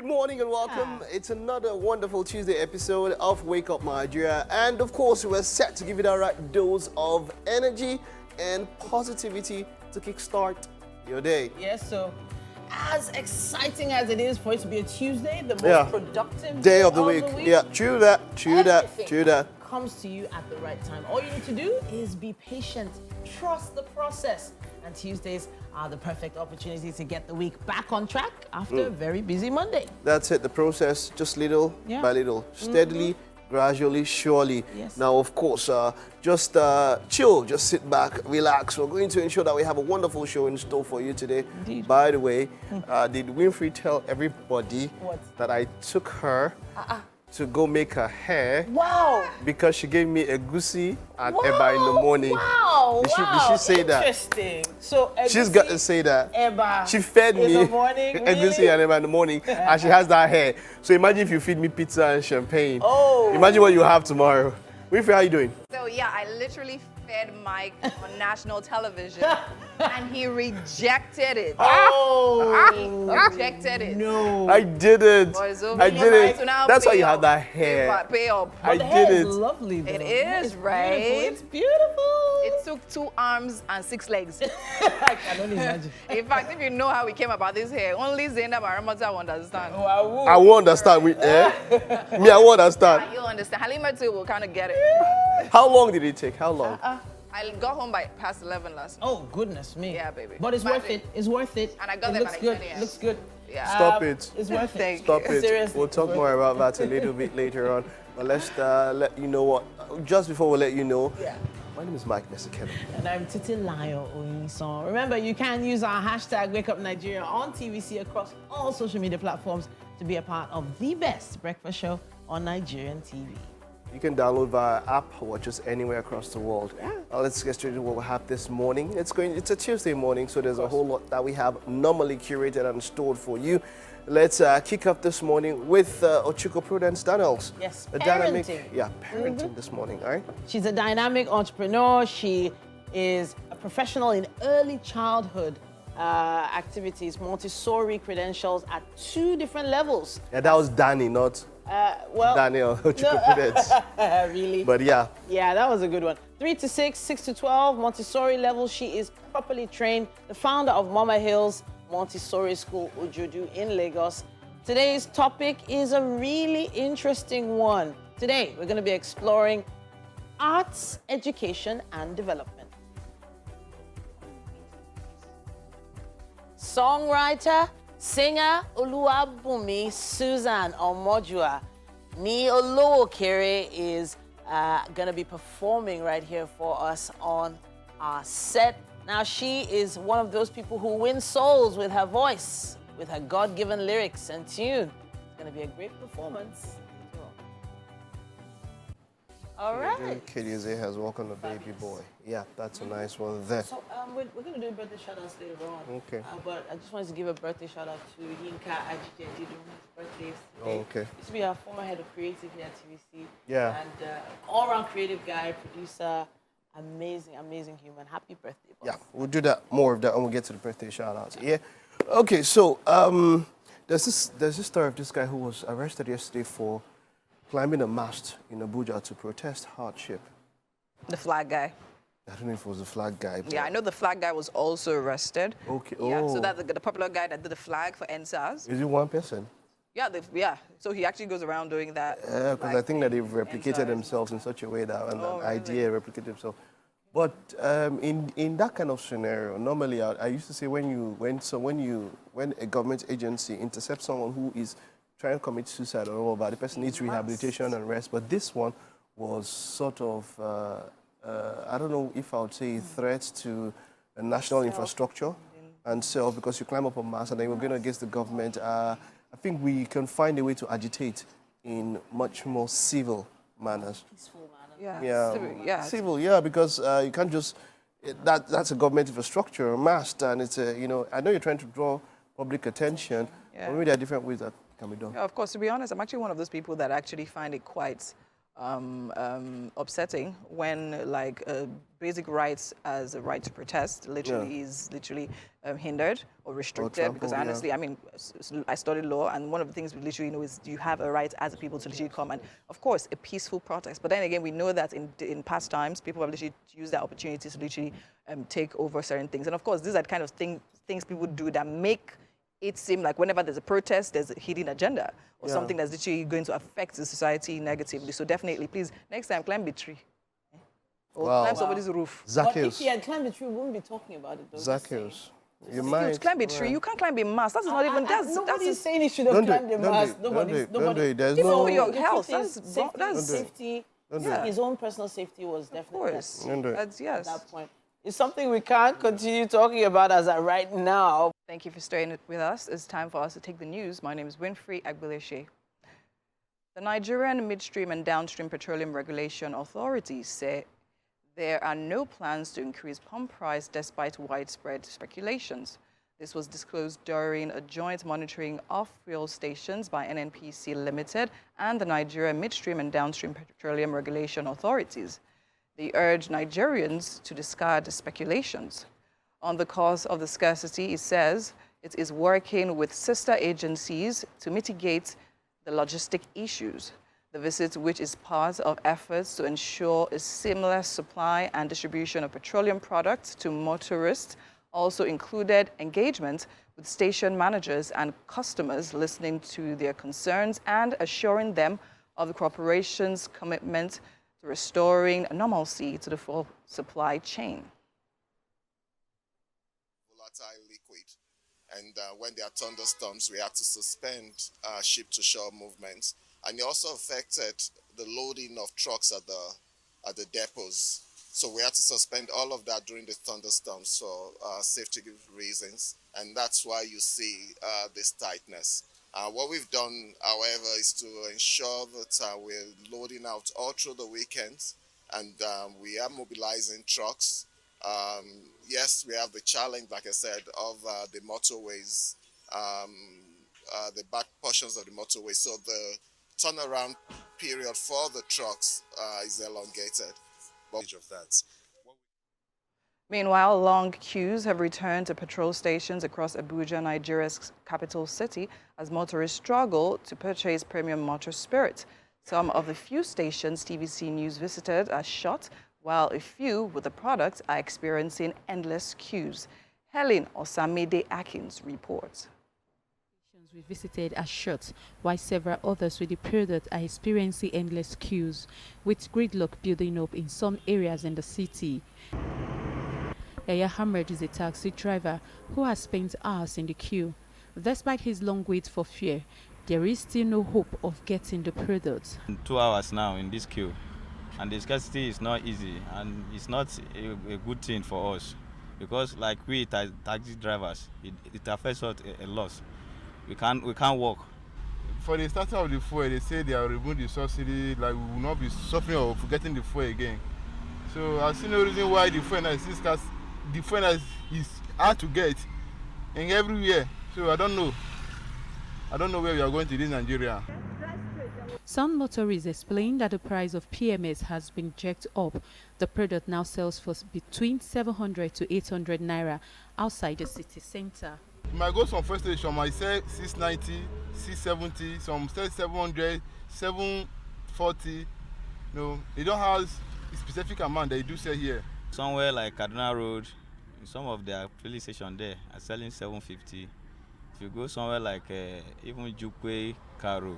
Good morning and welcome. It's another wonderful Tuesday episode of Wake Up Nigeria. And of course, we're set to give you the right dose of energy and positivity to kickstart your day. Yes, so as exciting as it is for it to be a Tuesday, the most productive day of the week. Yeah, true that. Comes to you at the right time. All you need to do is be patient, trust the process. And Tuesdays are the perfect opportunity to get the week back on track after a very busy Monday. That's it, the process, just little by little, steadily, gradually, surely. Yes. Now, of course, just chill, just sit back, relax. We're going to ensure that we have a wonderful show in store for you today. Indeed. By the way, did Winfrey tell everybody that I took her to go make her hair? Wow! Because she gave me a goosey and eba in the morning. Wow! Did she say that? Interesting. So she's got to say that. Eba. She fed me in the morning, a goosey and eba in the morning, and she has that hair. So imagine if you feed me pizza and champagne. Oh! Imagine what you have tomorrow. Winfrey, how you doing? So yeah, I literally fed Mike on national television, and he rejected it. Oh! He rejected it. No. I didn't. I didn't. So now That's why you pay have up. that hair. Pay up. I The hair is didn't. lovely, though. It is, right? It's beautiful. It took 2 arms and 6 legs. I can only imagine. In fact, if you know how we came about this hair, only Zainab and Ramata will understand. Oh, I will. I won't understand. Me, I won't understand. You'll understand. Halima too will kind of get it. How long did it take? How long? I got home by past 11 last night. Oh, goodness me. Yeah, baby. But it's worth Imagine. it. It's worth it. And I got it them looks at good. like 10 a.m. Looks good. Yeah. Stop it. It's worth it. Thank Stop you. it. Seriously, We'll talk more about that a little bit later on. But let's let you know what. Just before we let you know, my name is Mike of WakeUpNigeria. And I'm Titi Layo Oyinson. Remember, you can use our hashtag WakeUpNigeria on TVC across all social media platforms to be a part of the best breakfast show on Nigerian TV. You can download via app or just anywhere across the world. Let's get straight to what we have this morning. It's a Tuesday morning, so there's a whole lot that we have normally curated and stored for you. Let's kick off this morning with Ochiko Prudence Daniels. Yes, a parenting. dynamic, parenting this morning, all right? She's a dynamic entrepreneur. She is a professional in early childhood activities, Montessori credentials at 2 different levels. Yeah, that was Danny, not Daniel Ochiko Prudence. Really? But yeah. Yeah, that was a good one. 3 to 6, 6 to 12, Montessori level. She is properly trained. The founder of Mama Hills Montessori School, Ojodu in Lagos. Today's topic is a really interesting one. Today, we're going to be exploring arts, education, and development. Songwriter, singer Oluwabumi Susan Omojua Ni Olowokere is going to be performing right here for us on our set. Now, she is one of those people who win souls with her voice, with her God-given lyrics and tune. It's going to be a great performance. All right. KDZ has welcomed the baby boy. Yeah, that's a nice one there. So we're going to do a birthday shout-outs later on. Okay. But I just wanted to give a birthday shout-out to Yinka Ajidedidu, whose birthday is today. Oh, okay. Used to be our former head of creative here at TVC. Yeah. And all-around creative guy, producer, amazing human. Happy birthday, boss. Yeah, we'll do that, more of that when we get to the birthday shout-outs. Yeah. Okay, so there's this story of this guy who was arrested yesterday for climbing a mast in Abuja to protest hardship. The flag guy. I don't know if it was the flag guy. But Yeah, I know the flag guy was also arrested. Okay. Yeah, Oh. so that's the popular guy that did the flag for NSAS. Is it one person? Yeah, so he actually goes around doing that. Yeah, because I think that they've replicated themselves in such a way that an idea replicated themselves. But in that kind of scenario, normally I used to say when a government agency intercepts someone who is trying to commit suicide or all, but the person needs rehabilitation and rest. But this one was sort of, I don't know if I would say a threat to a national infrastructure and self, because you climb up a mast and then you're going against the government. I think we can find a way to agitate in much more civil manners. Peaceful manner. Yeah. Civil, because you can't just, that's a government infrastructure, a mast, and it's a, I know you're trying to draw public attention, but maybe there are different ways that can be done. Yeah, of course, to be honest, I'm actually one of those people that actually find it quite upsetting when like basic rights as a right to protest literally is hindered or restricted. Because honestly, I mean, I studied law, and one of the things we literally know is you have a right as a people to literally come and, of course, a peaceful protest. But then again, we know that in past times, people have literally used that opportunity to literally take over certain things. And of course, these are the kind of things people do that make it seems like whenever there's a protest, there's a hidden agenda or something that's literally going to affect the society negatively. So definitely, please, next time, climb the tree. Or climb somebody's roof. But if you had climbed the tree, we wouldn't be talking about it, though. Zacchaeus. You might climb a tree. You can't climb a mast. That's not even. Nobody's saying you should have climbed the mast. Nobody. There's Even no for your health. That's safety. His own personal safety was definitely at that point. It's something we can't continue talking about as of right now. Thank you for staying with us. It's time for us to take the news. My name is Winfrey Agbileshe. The Nigerian Midstream and Downstream Petroleum Regulation Authorities say there are no plans to increase pump price despite widespread speculations. This was disclosed during a joint monitoring of fuel stations by NNPC Limited and the Nigerian Midstream and Downstream Petroleum Regulation Authorities. They urge Nigerians to discard the speculations. On the cause of the scarcity, it says it is working with sister agencies to mitigate the logistic issues. The visit, which is part of efforts to ensure a seamless supply and distribution of petroleum products to motorists, also included engagement with station managers and customers, listening to their concerns and assuring them of the corporation's commitment to restoring normalcy to the full supply chain. Volatile liquid, and when there are thunderstorms, we have to suspend ship-to-shore movements, and it also affected the loading of trucks at the depots. So we had to suspend all of that during the thunderstorms for safety reasons, and that's why you see this tightness. What we've done, however, is to ensure that we're loading out all through the weekends, and we are mobilizing trucks. Yes, we have the challenge, like I said, of the motorways, the back portions of the motorway. So the turnaround period for the trucks is elongated. Of that. Meanwhile, long queues have returned to petrol stations across Abuja, Nigeria's capital city, as motorists struggle to purchase premium motor spirit. Some of the few stations TVC News visited are shut, while a few with the product are experiencing endless queues. Helen Osamide Akins reports. We visited are shut, while several others with the product are experiencing endless queues, with gridlock building up in some areas in the city. Yaya Hamred is a taxi driver who has spent hours in the queue. Despite his long wait for fare, there is still no hope of getting the product. 2 hours now in this queue, and the scarcity is not easy, and it's not a good thing for us, because like we taxi drivers, it affects us a lot. We can't walk. For the starting of the fuel, they say they are removing the subsidy, like we will not be suffering of getting the fuel again. So I see no reason why the fuel is scarce. The fuel is hard to get in everywhere. So I don't know where we are going to this Nigeria. Some motorists explain that the price of PMS has been jacked up. The product now sells for between 700 to 800 naira outside the city center. You might go some first station, might sell 690, 670, some sell 700, 740. No, they don't have a specific amount they do sell here. Somewhere like Kaduna Road, some of their filling stations there are selling 750. If you go somewhere like even Jukwe, Karo,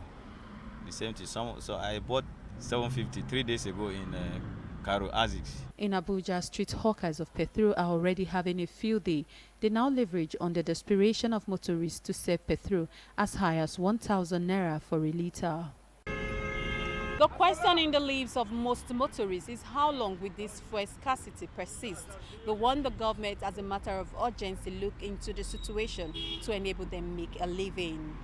the same thing. So I bought 750 3 days ago in Karo Azix. In Abuja, street hawkers of petrol are already having a field day. They now leverage on the desperation of motorists to sell petrol as high as 1,000 naira for a litre. The question in the lives of most motorists is how long will this fuel scarcity persist? They want the government, as a matter of urgency, look into the situation to enable them make a living.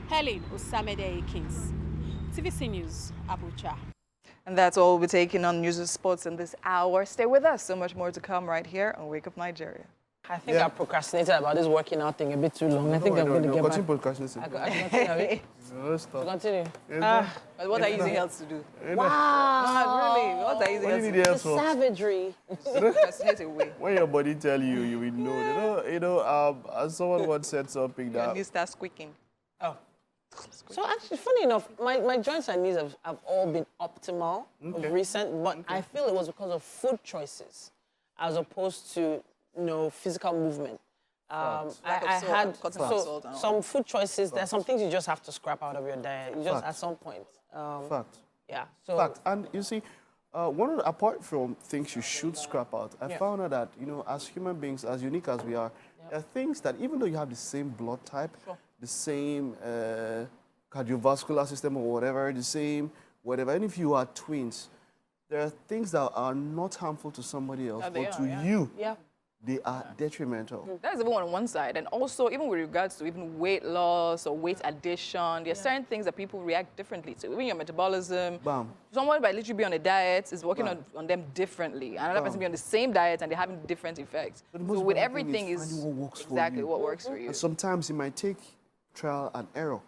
Helen Osamide Akins, TVC News, Abuja. And that's all we'll be taking on news and sports in this hour. Stay with us. So much more to come right here on Wake Up Nigeria. I think I procrastinated about this working out thing a bit too long. I think I'm going to get back. Continue procrastinating. I continue. No, stop. Continue. But what are you using else to do? Wow. Really? What are you using What else do you to need do? else for? Savagery. Procrastinate away. When your body tell you, you will know. As someone once said something Your that knees start squeaking. Oh. So actually, funny enough, my joints and knees have all been optimal of recent, but I feel it was because of food choices as opposed to, physical movement. I had some food choices. There's some things you just have to scrap out of your diet. You just at some point. fact. Yeah. So Fact. And you see, apart from things you should scrap out, I found out that, as human beings, as unique as we are, there are things that even though you have the same blood type, the same cardiovascular system or whatever, the same whatever, and if you are twins, there are things that are not harmful to somebody else, but to you, they are detrimental. That is even on one side. And also, even with regards to even weight loss or weight addition, there are certain things that people react differently to. Even your metabolism. Bam. Someone might literally be on a diet is working on them differently. Another person be on the same diet and they're having different effects. So with everything is finding what works exactly for you. what works for you. And sometimes it might take trial and error.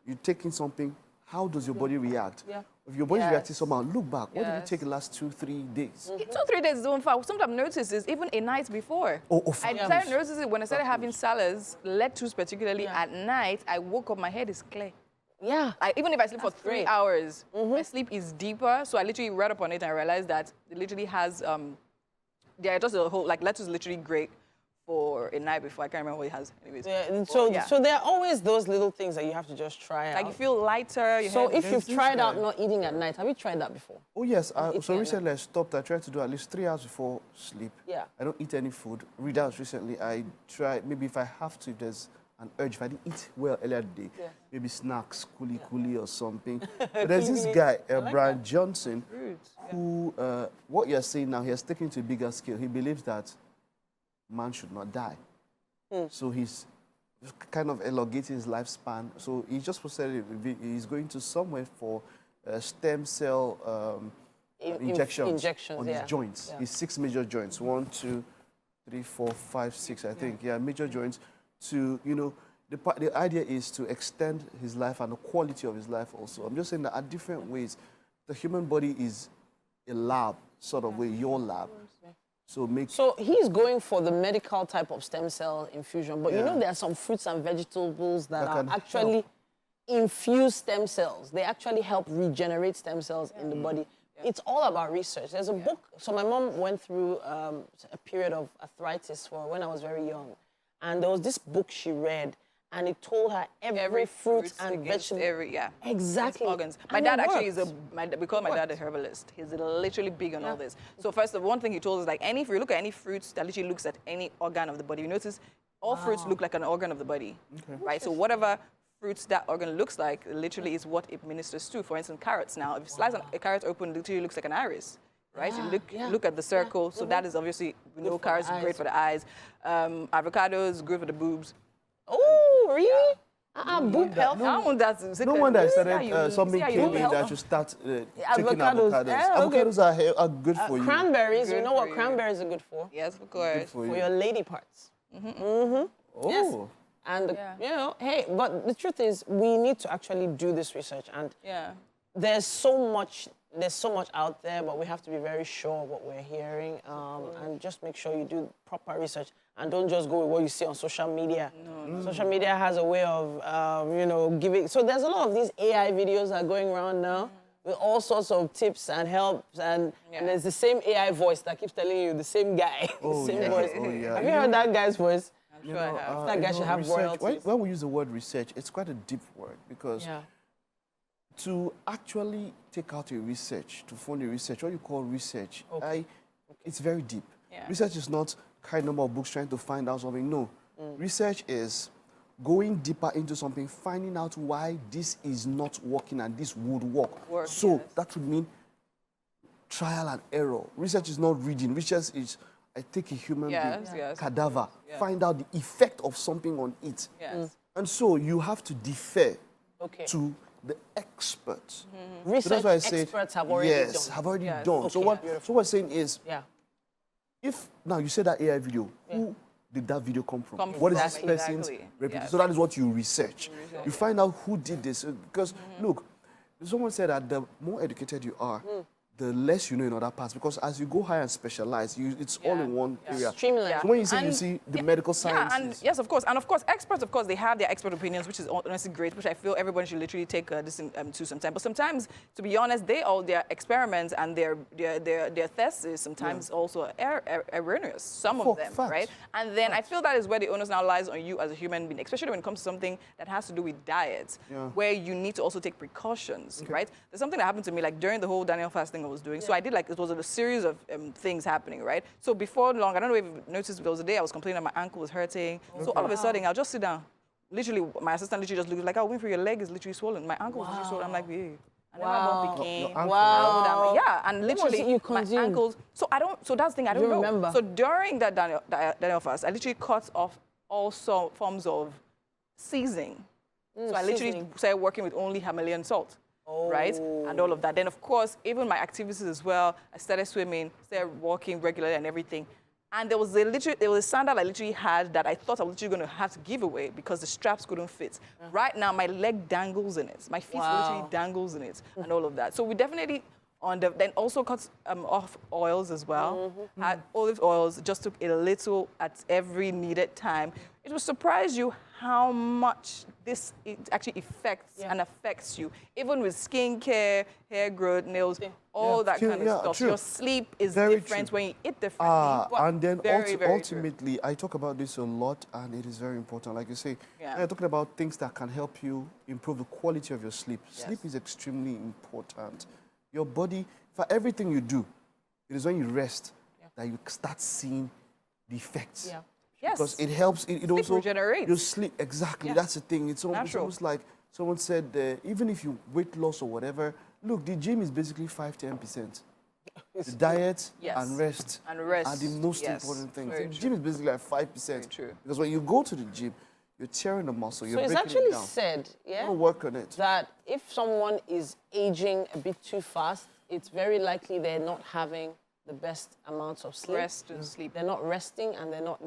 You're taking something, how does your body react? If your body's reacting somehow, look back. What did it take the last 2-3 days? 2-3 days is doing fine. Sometimes I've noticed is even a night before. I started noticing it when I started having salads, lettuce particularly at night. I woke up, my head is clear. Yeah. Even if I sleep for 3 hours, my sleep is deeper. So I literally read up on it and I realized that it literally has, just a whole, lettuce is literally great for a night before. I can't remember what it has. Anyways. Yeah, so there are always those little things that you have to just try out. Like you feel lighter. So if you've tried out not eating at night, have you tried that before? Oh, yes. So recently I stopped. I tried to do at least 3 hours before sleep. Yeah. I don't eat any food. Readouts recently, I tried, maybe if I have to, if there's an urge, if I didn't eat well earlier today, maybe snacks, kuli or something. But there's this guy, Brian Johnson, who, what you're saying now, he has taken to a bigger scale. He believes that man should not die. So he's kind of elongating his lifespan. So he just said he's going to somewhere for stem cell injections on his joints. His 6 major joints, 1, 2, 3, 4, 5, 6, I think. Yeah, major joints to, the idea is to extend his life and the quality of his life also. I'm just saying that at different ways, the human body is a lab, sort of way, your lab. So he's going for the medical type of stem cell infusion, but there are some fruits and vegetables that are actually infused stem cells. They actually help regenerate stem cells in the body. It's all about research. There's a book. So my mom went through a period of arthritis when I was very young, and there was this book she read. And it told her every fruit and vegetable. Exactly. Organs. My dad actually is we call my dad a herbalist. He's literally big on all this. So first, one thing he told us, if you look at any fruits that literally looks at any organ of the body, you notice all fruits look like an organ of the body, right? So whatever fruits that organ looks like, literally is what it ministers to. For instance, carrots now. If you slice a carrot open, it literally looks like an iris. Right? You look at the circle. So that is obviously, carrots are great for the eyes. Avocados, good for the boobs. Oh, really? Boob health? No wonder I started something came in that you start taking avocados. Avocados are good for you. Cranberries, you know what cranberries are good for? Yes, of course. For your lady parts. Oh. Yes. And, hey, but the truth is, we need to actually do this research. And there's so much out there, but we have to be very sure of what we're hearing and just make sure you do proper research and don't just go with what you see on social media. Social media has a way of, giving. So there's a lot of these AI videos that are going around now with all sorts of tips and helps, and there's the same AI voice that keeps telling you the same guy, the same voice. Have you heard that guy's voice? I'm sure I have. That guy should have royalties. When we use the word research, it's quite a deep word because to actually take out a research, to fund a research, what you call research, it's very deep. Research is not kind number of books trying to find out something. No. Research is going deeper into something, finding out why this is not working and this would work. That would mean trial and error. Research is not reading. Research is, I take a human being, cadaver, find out the effect of something on it. And so you have to defer to the experts. Research so that's why I say, experts have already done. Have already done. So what I'm saying is, if now you say that AI video, who did that video come from? Come from. What is this Exactly. person's Exactly. reputation? Yes. So that is what you research. You find out who did this. Because, look, someone said that the more educated you are, the less you know in other parts. Because as you go higher and specialize, it's all in one area. Streamline. So when you see the medical sciences. Yeah, and yes, of course. And of course, experts, of course, they have their expert opinions, which is honestly great, which I feel everyone should literally take this to sometime. But sometimes, to be honest, their experiments and their theses sometimes also are erroneous, some of them, facts. right? And then I feel that is where the onus now lies on you as a human being, especially when it comes to something that has to do with diet, where you need to also take precautions, right? There's something that happened to me, like during the whole Daniel fasting I was doing. So I did it was a series of things happening, right? So before long, I don't know if you noticed, there was a day I was complaining that my ankle was hurting. So all of a sudden, I'll just sit down. Literally, my assistant literally just looked like, oh, Winfrey, your leg is literally swollen. My ankle was literally swollen. I'm like, yeah. I never became. Wow. Yeah, and literally, What was it you my consumed? ankles. So so that's the thing, I don't know. remember? So during that Daniel fast, I literally cut off all forms of seasoning. So I literally seasoning. started working with only Himalayan salt. Right? And all of that. Then, of course, even my activities as well, I started swimming, started walking regularly and everything. And there was a sandal I literally had that I thought I was literally going to have to give away because the straps couldn't fit. Right now, my leg dangles in it. My feet literally dangles in it and all of that. So we definitely, then also cut off oils as well. Had olive oils, just took a little at every needed time. It will surprise you how much it actually affects you. Even with skincare, hair growth, nails, all that kind of stuff. True. Your sleep is Very different true. when you eat differently. And then very ultimately, I talk about this a lot, and it is very important. Like you say, I'm talking about things that can help you improve the quality of your sleep. Sleep is extremely important. Your body, for everything you do, it is when you rest that you start seeing the effects. Yes. Because it helps, it also regenerates. your sleep, exactly, that's the thing. It's almost like someone said, even if you weight loss or whatever, look, the gym is basically 5–10%. The diet and rest are the most important things. The gym is basically like 5%. Very true. Because when you go to the gym, you're tearing the muscle, you're So breaking it's actually it down. said, You gotta work on it. that if someone is aging a bit too fast, it's very likely they're not having the best amounts of sleep. Rest and sleep. They're not resting, and they're not So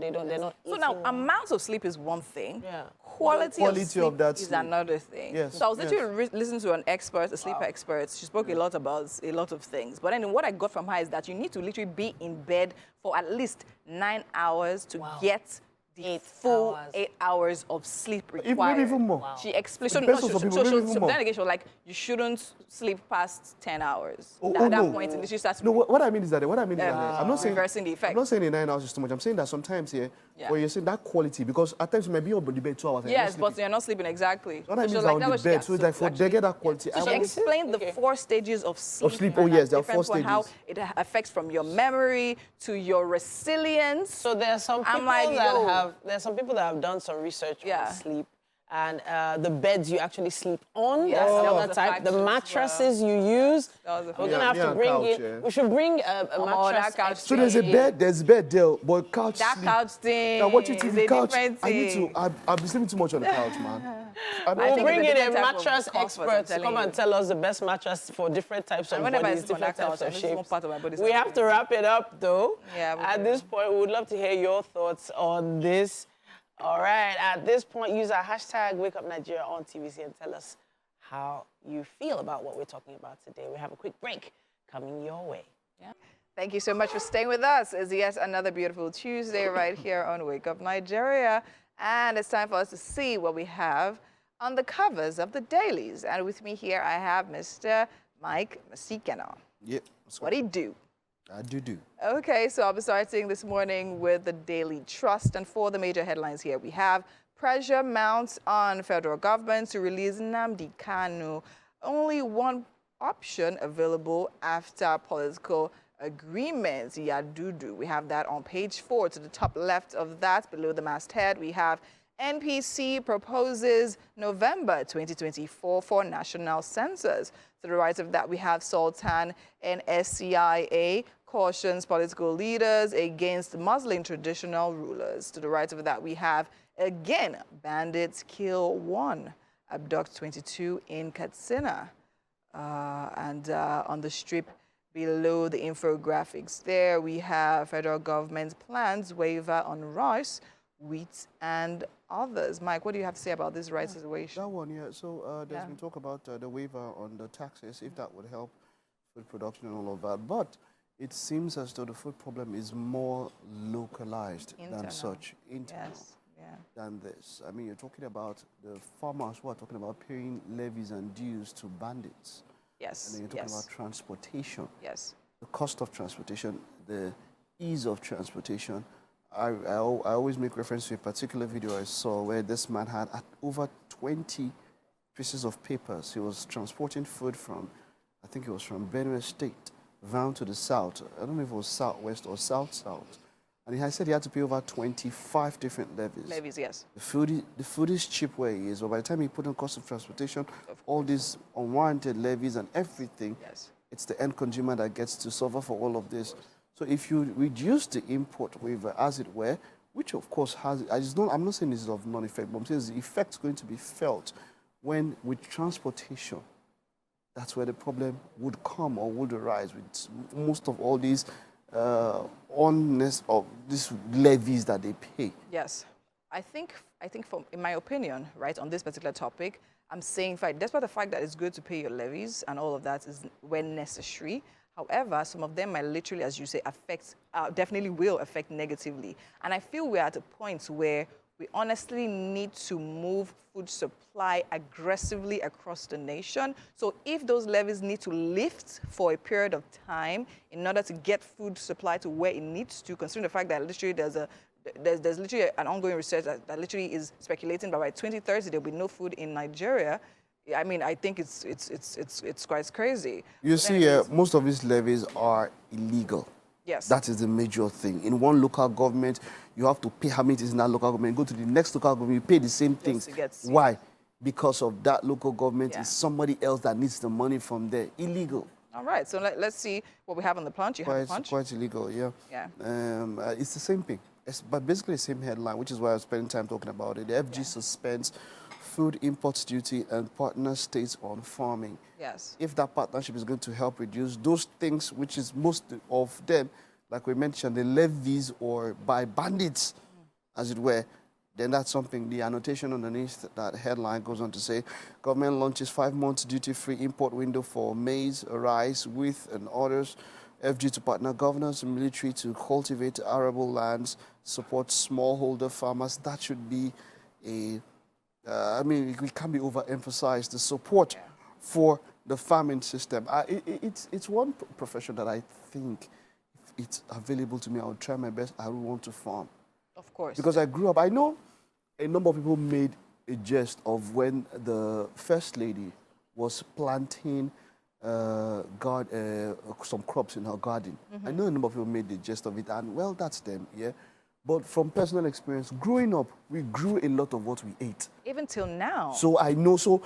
eating. now, amounts of sleep is one thing. Yeah. Quality Quality of sleep of that is sleep. another thing. Yes, So I was literally yes. listening to an expert, a sleep expert. She spoke a lot about a lot of things. But then what I got from her is that you need to literally be in bed for at least 9 hours to get the full 8 hours of sleep required. Maybe even more. She explained. So, Depends on some people, maybe even more. then again, she was like, you shouldn't sleep past 10 hours. Oh, At that no. point, it literally starts No, what I mean is that, I'm not saying, reversing the effect. I'm not saying the 9 hours is too much. I'm saying that sometimes here, where you're saying that quality, because at times you might be on the bed 2 hours. And you're not Yes, but sleeping. you're not sleeping exactly. What I mean So is like on that the was- bed, yeah, so it's like for they get that quality. So she explained the 4 stages of sleep. sleep, and oh yes, there are 4 different How stages. it affects from your memory to your resilience. So there are some people there are some people that have done some research on sleep, and the beds you actually sleep on. Yes, that's the that was other a type. fact The as mattresses you use. That was a We're fact. gonna have to bring couch, in. We should bring a Oh, that mattress. couch expert So there's a in. bed there, but couch That sleep. couch thing. Now watching TV is a couch. different I need thing. to. I've been sleeping too much on the couch, man. We'll think bring it's a in a different type of mattress comfort, I'm expert to telling come and you. tell us the best mattress for different types of And whenever I bodies, sleep on that different types couch, of this is one shapes. part of my body. We have to wrap it up, though. Yeah, we At do. this point, we would love to hear your thoughts on this. All right. At this point, use our hashtag #WakeUpNigeria on TVC and tell us how you feel about what we're talking about today. We have a quick break coming your way. Thank you so much for staying with us. It's yet another beautiful Tuesday right here on Wake Up Nigeria. And it's time for us to see what we have on the covers of the dailies. And with me here, I have Mr. Mike Masikena. Yep. What do you do? I do. Okay, so I'll be starting this morning with the Daily Trust. And for the major headlines here, we have pressure mounts on federal government to release Nnamdi Kanu. Only one option available after political agreement. Yadudu. We have that on page 4 to the top left of that. Below the masthead, we have NPC proposes November 2024 for national census. To the right of that, we have Sultan and SCIA cautions political leaders against Muslim traditional rulers. To the right of that, we have, again, bandits kill 1, abduct 22 in Katsina. And on the strip below the infographics there, we have federal government plans waiver on rice wheat, and others. Mike, what do you have to say about this rice situation? That one, yeah. So there's been talk about the waiver on the taxes, if that would help food production and all of that. But it seems as though the food problem is more localized than such, internal than this. I mean, you're talking about the farmers who are talking about paying levies and dues to bandits. Yes. And then you're talking about transportation. Yes. The cost of transportation, the ease of transportation. I always make reference to a particular video I saw where this man had over 20 pieces of papers. He was transporting food from, I think it was from Benue State, down to the south. I don't know if it was southwest or south-south. And he said he had to pay over 25 different levies. Levies, yes. The food is cheap where he is, but by the time he put on cost of transportation, all these unwarranted levies and everything, it's the end consumer that gets to suffer for all of this. So if you reduce the import waiver, as it were, which of course has, I'm not saying it's of non-effect, but I'm saying the effect's going to be felt when with transportation, that's where the problem would come or would arise with most of all these honest of these levies that they pay. Yes, I think in my opinion, right, on this particular topic, I'm saying, despite the fact that it's good to pay your levies and all of that is when necessary. However, some of them might literally, as you say, definitely will affect negatively. And I feel we're at a point where we honestly need to move food supply aggressively across the nation. So if those levies need to lift for a period of time in order to get food supply to where it needs to, considering the fact that literally there's literally an ongoing research that literally is speculating that by 2030 there'll be no food in Nigeria. I mean, I think it's quite crazy. You see, most of these levies are illegal. Yes. That is the major thing. In one local government, you have to pay how much is in that local government. Go to the next local government, you pay the same things. Why? Because of that local government is somebody else that needs the money from there. Illegal. All right, so let's see what we have on the punch. You have the punch? Quite illegal, yeah. Yeah. It's the same thing. But basically the same headline, which is why I was spending time talking about it. The FG suspends food imports duty and partner states on farming. Yes. If that partnership is going to help reduce those things, which is most of them, like we mentioned, the levies or by bandits, as it were, then that's something. The annotation underneath that headline goes on to say, government launches 5 months duty-free import window for maize, rice, wheat, and others. FG to partner governors and military to cultivate arable lands, support smallholder farmers. That should be a I mean, it can't be overemphasized, the support for the farming system. It's one profession that I think if it's available to me, I would try my best. I would want to farm. Of course. Because I grew up, I know a number of people made a jest of when the First Lady was planting some crops in her garden. I know a number of people made the jest of it, and well, that's them, yeah. But from personal experience, growing up, we grew a lot of what we ate. Even till now. So I know, so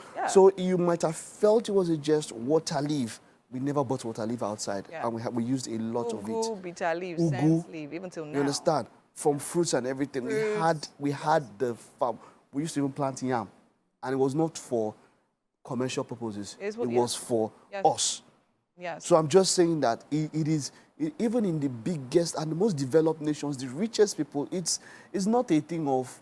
you might have felt it was just water leaf. We never bought water leaf outside, and we used a lot of it. Bitter leaf, sense leaf, even till now. You understand? From fruits and everything. We had the farm. We used to even plant yam, and it was not for commercial purposes. It was for us. Yes. So I'm just saying that it is, even in the biggest and the most developed nations, the richest people, it's not a thing of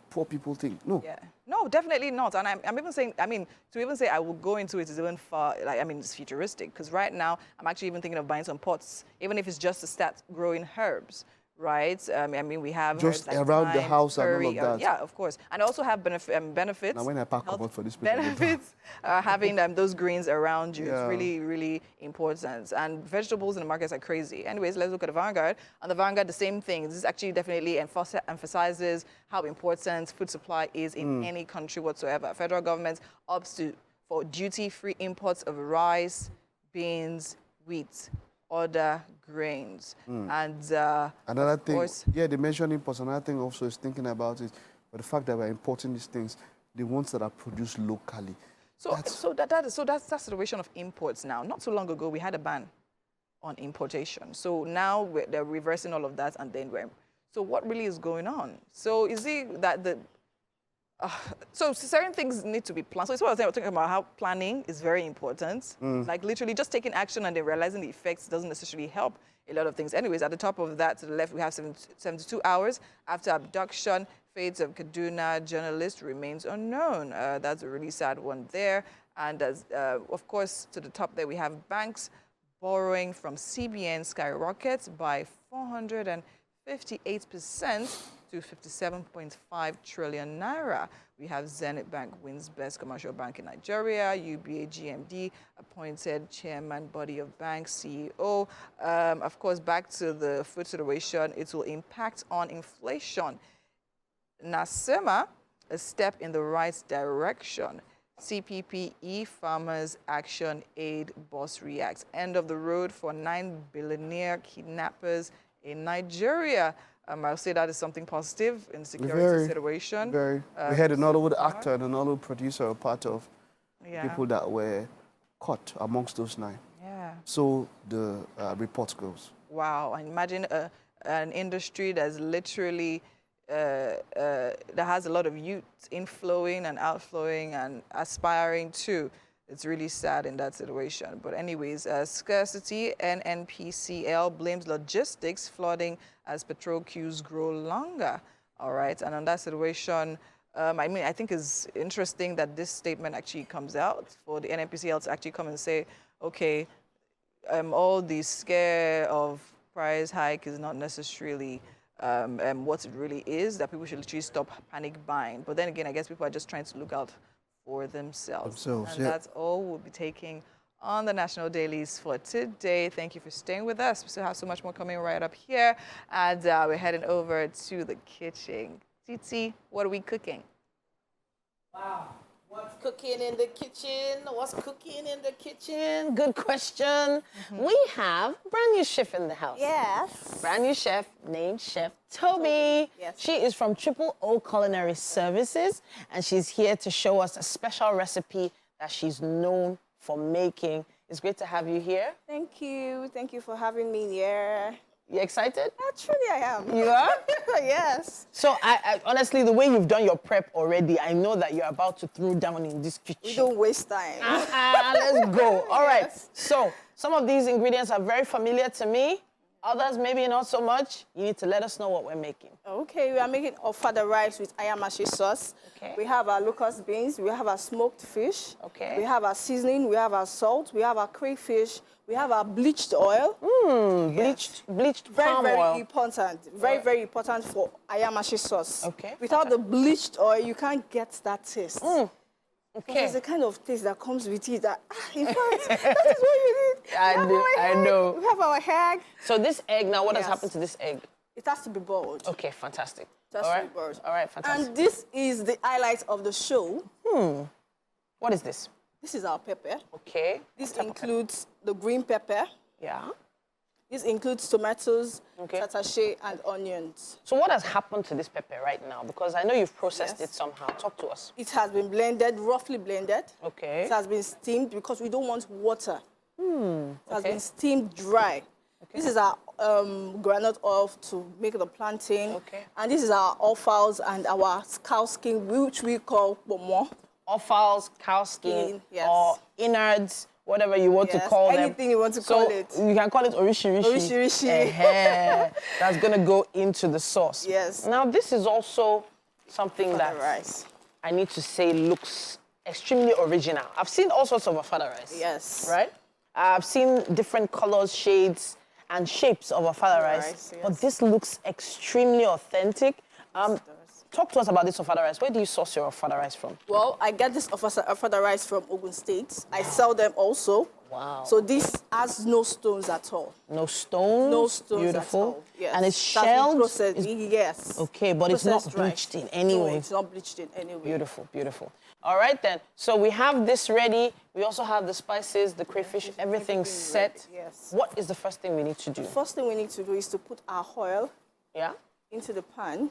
poor people thing. No. Yeah. No, definitely not. And I'm even saying, I mean, to even say I will go into it is even far, like, I mean, it's futuristic. Because right now, I'm actually even thinking of buying some pots, even if it's just to start growing herbs. Right? I mean, we have just like around thyme, the house curry, and all of that. Yeah, of course. And also have benefits. Now, when I pack up for this benefits, having those greens around you is really, really important. And vegetables in the markets are crazy. Anyways, let's look at the Vanguard. On the Vanguard, the same thing. This actually definitely emphasizes how important food supply is in any country whatsoever. Federal government opts for duty-free imports of rice, beans, wheat, other grains. And another thing, they mentioned imports. Another thing also is thinking about it, but the fact that we're importing these things, the ones that are produced locally. That's the situation of imports now. Not so long ago, we had a ban on importation. So now they're reversing all of that, and then so what really is going on? So is it that so certain things need to be planned. So it's what I was talking about, how planning is very important. Like literally just taking action and then realizing the effects doesn't necessarily help a lot of things. Anyways, at the top of that, to the left, we have 72 hours after abduction. Fate of Kaduna journalist remains unknown. That's a really sad one there. And as, of course, to the top there, we have banks borrowing from CBN skyrockets by 458% to 57.5 trillion naira. We have Zenith Bank wins best commercial bank in Nigeria. UBA GMD appointed chairman body of bank CEO. Of course, back to the food situation, it will impact on inflation. Nasema, a step in the right direction. CPPE Farmers Action Aid Boss reacts. End of the road for 9 billionaire kidnappers in Nigeria. I'll say that is something positive in the security situation. We had a Nollywood actor and a Nollywood producer, a part of people that were caught amongst those 9. Yeah. So the report goes. Wow, and imagine an industry that's literally that has a lot of youth inflowing and outflowing and aspiring to. It's really sad in that situation. But anyways, scarcity, NNPCL blames logistics flooding as petrol queues grow longer. All right, and on that situation, I think it's interesting that this statement actually comes out for the NNPCL to actually come and say, okay, all the scare of price hike is not necessarily what it really is, that people should literally stop panic buying. But then again, I guess people are just trying to look out for themselves. And that's all we'll be taking on the National Dailies for today. Thank you for staying with us. We still have so much more coming right up here. And we're heading over to the kitchen. Titi, what are we cooking? Wow. What's cooking in the kitchen? What's cooking in the kitchen? Good question. We have a brand new chef in the house. Yes. Brand new chef named Chef Toby. Yes. She is from Triple O Culinary Services, and she's here to show us a special recipe that she's known for making. It's great to have you here. Thank you. Thank you for having me here. You excited? Actually, I am. You are? Yes. So, I honestly, the way you've done your prep already, I know that you're about to throw down in this kitchen. We don't waste time. Let's go. All right. Yes. So, some of these ingredients are very familiar to me. Others, maybe not so much. You need to let us know what we're making. Okay, we are making ofada rice with ayamashi sauce. Okay. We have our locust beans. We have our smoked fish. Okay. We have our seasoning. We have our salt. We have our crayfish. We have our bleached oil. Bleached palm very oil. important. Very important for ayamashi sauce. Okay. Without the bleached oil, you can't get that taste. Okay. There's a kind of taste that comes with it that, in fact, that is what you need. I know. We have our egg. So this egg, now what has Yes. happened to this egg? It has to be boiled. Okay, fantastic. It has to be boiled. All right, fantastic. And this is the highlight of the show. What is this? This is our pepper. Okay. This includes the green pepper. Yeah. This includes tomatoes, Okay. tatashe, and onions. So what has happened to this pepper right now? Because I know you've processed it somehow. Talk to us. It has been blended, roughly blended. Okay. It has been steamed because we don't want water. It has okay. been steamed dry. Okay. This is our granite oil to make the plantain. Okay. And this is our offals and our cow skin, which we call bomo. Offals, cow skin, Yes. or innards, whatever you want to Yes, call them. anything you want to call it. You can call it orishirishi. Orishirishi. That's going to go into the sauce. Yes. Now, this is also something For that the rice. I need to say looks extremely original. I've seen all sorts of afada rice. Yes. Right? I've seen different colors, shades, and shapes of afada rice. Yes. But this looks extremely authentic. Talk to us about this ofada rice. Where do you source your ofada rice from? Well, I get this ofada rice from Ogun State. I sell them also. Wow. So this has no stones at all. No stones? No stones Beautiful. at all. Yes. And it's That's been shelled? processed. Yes. Okay, but it's not Processed rice. bleached in any way. No, it's not bleached in any way. Beautiful, beautiful. All right then. So we have this ready. We also have the spices, the crayfish, everything set. ready, yes. What is the first thing we need to do? The first thing we need to do is to put our oil Yeah? into the pan.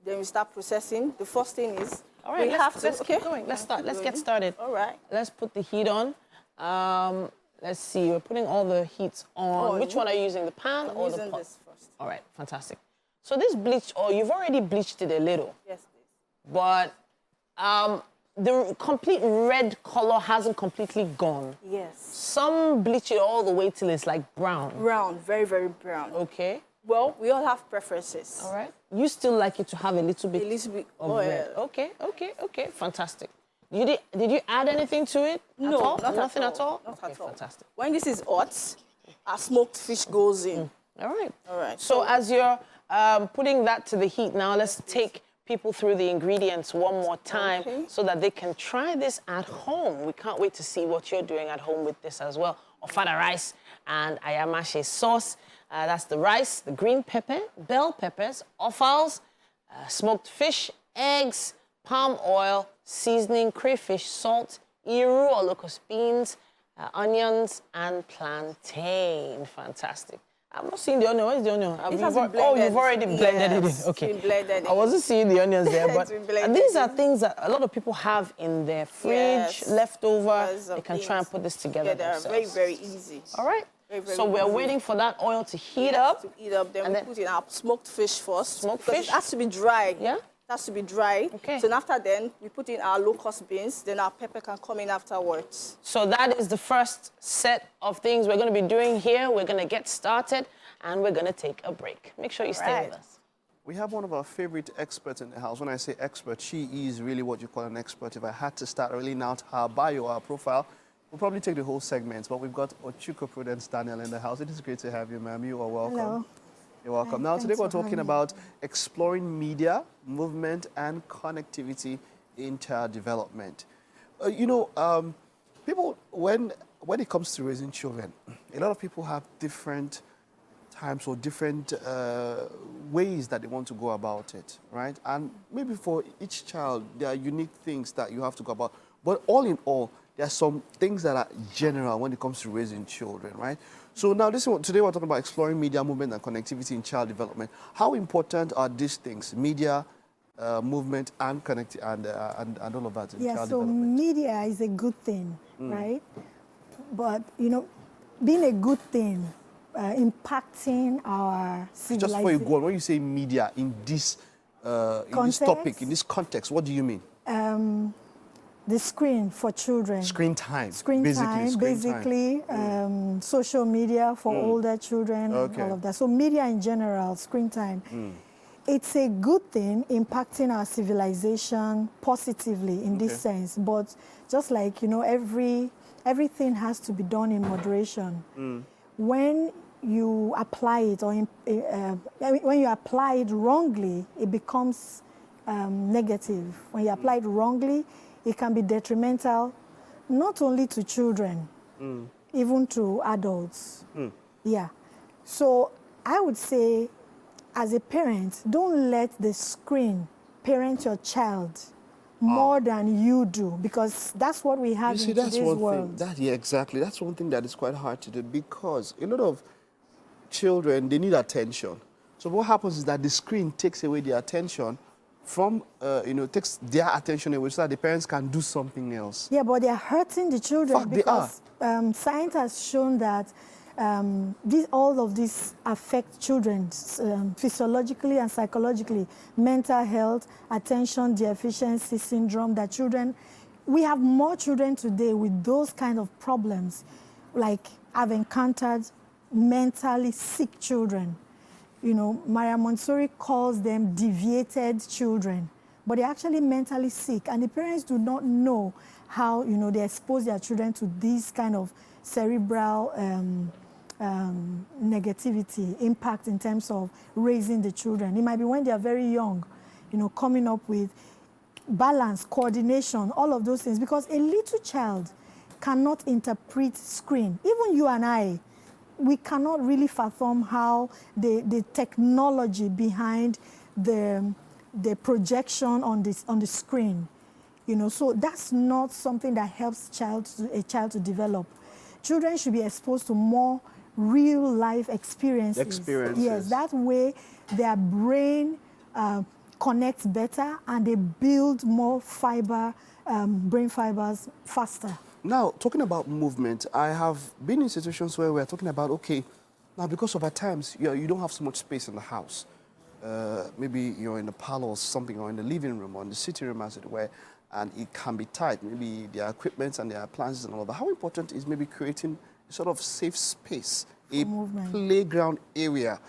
Then we start processing. The first thing is All right, let's okay. keep going. Let's start. Let's get started. All right. Let's put the heat on. Let's see. We're putting all the heats on. Which one are you using? The pan I'm or the using pot? this first. All right, fantastic. So this bleached oil, you've already bleached it a little. Yes, please. But the complete red color hasn't completely gone. Yes. Some bleach it all the way till it's like brown. Brown, very, very brown. Okay. Well, we all have preferences. All right. You still like it to have a little bit of oil. red. Okay, okay, okay. Fantastic. Did you add anything to it? No, at all? nothing at all. Not okay, at all. Fantastic. When this is hot, our smoked fish goes in. All right. All right. So as you're putting that to the heat now, let's take people through the ingredients one more time so that they can try this at home. We can't wait to see what you're doing at home with this as well. Ofada rice and ayamashe sauce. That's the rice, the green pepper, bell peppers, offals, smoked fish, eggs, palm oil, seasoning, crayfish, salt, iru or locust beans, onions, and plantain. Fantastic. I'm not seeing the onion. What is the onion? You've already blended it in. Okay. Blended I wasn't seeing the onions there, but these are things that a lot of people have in their fridge, leftovers. They can try and put this together themselves. Very, very easy. All right. Very, very so we're easy. waiting for that oil to heat up. To heat up, then we put in our smoked fish first. Smoked fish? It has to be dry. Yeah? It has to be dry. Okay. So after then, we put in our locust beans, then our pepper can come in afterwards. So that is the first set of things we're going to be doing here. We're going to get started, and we're going to take a break. Make sure you stay with us. We have one of our favorite experts in the house. When I say expert, she is really what you call an expert. If I had to start reading out her bio, her profile, we'll probably take the whole segment, but we've got Ochuko Prudence Daniel in the house. It is great to have you, ma'am. You are welcome. Hello. You're welcome. Hi, Now, today thanks we're for talking having about exploring media, movement, and connectivity in child development. People, when it comes to raising children, a lot of people have different times or different ways that they want to go about it, right? And maybe for each child, there are unique things that you have to go about. But all in all, there are some things that are general when it comes to raising children, right? So now today we're talking about exploring media, movement, and connectivity in child development. How important are these things, media, movement, and connectivity, and all of that in child development? Media is a good thing, right? But, being a good thing, impacting our civilization. Just before you go on, when you say media in this topic, in this context, what do you mean? The screen for children. Screen time. Basically, social media for older children, and all of that. So media in general, screen time. It's a good thing impacting our civilization positively in this sense. But just like, everything has to be done in moderation. When you apply it when you apply it wrongly, it becomes negative. When you apply it wrongly, it can be detrimental not only to children, even to adults. Yeah. So I would say, as a parent, don't let the screen parent your child more than you do, because that's what we have in today's world. Exactly. That's one thing that is quite hard to do, because a lot of children, they need attention. So what happens is that the screen takes away their attention from, takes their attention away so that the parents can do something else. Yeah, but they're hurting the children because science has shown that all of this affect children physiologically and psychologically. Mental health, attention deficiency syndrome, that children, we have more children today with those kind of problems. Like, I've encountered mentally sick children. Maria Montessori calls them deviated children, but they're actually mentally sick, and the parents do not know how, they expose their children to this kind of cerebral negativity, impact in terms of raising the children. It might be when they are very young, coming up with balance, coordination, all of those things, because a little child cannot interpret screen. Even you and I, we cannot really fathom how the technology behind the projection on the screen, so that's not something that helps a child to develop. Children should be exposed to more real life experiences. Yes, that way their brain connects better and they build more brain fibers faster. Now, talking about movement, I have been in situations where we're talking about, now because of at times, you don't have so much space in the house. Maybe you're in the parlor or something, or in the living room, or in the sitting room, as it were, and it can be tight, maybe their equipment and their appliances and all of that. How important is maybe creating a sort of safe space, a playground area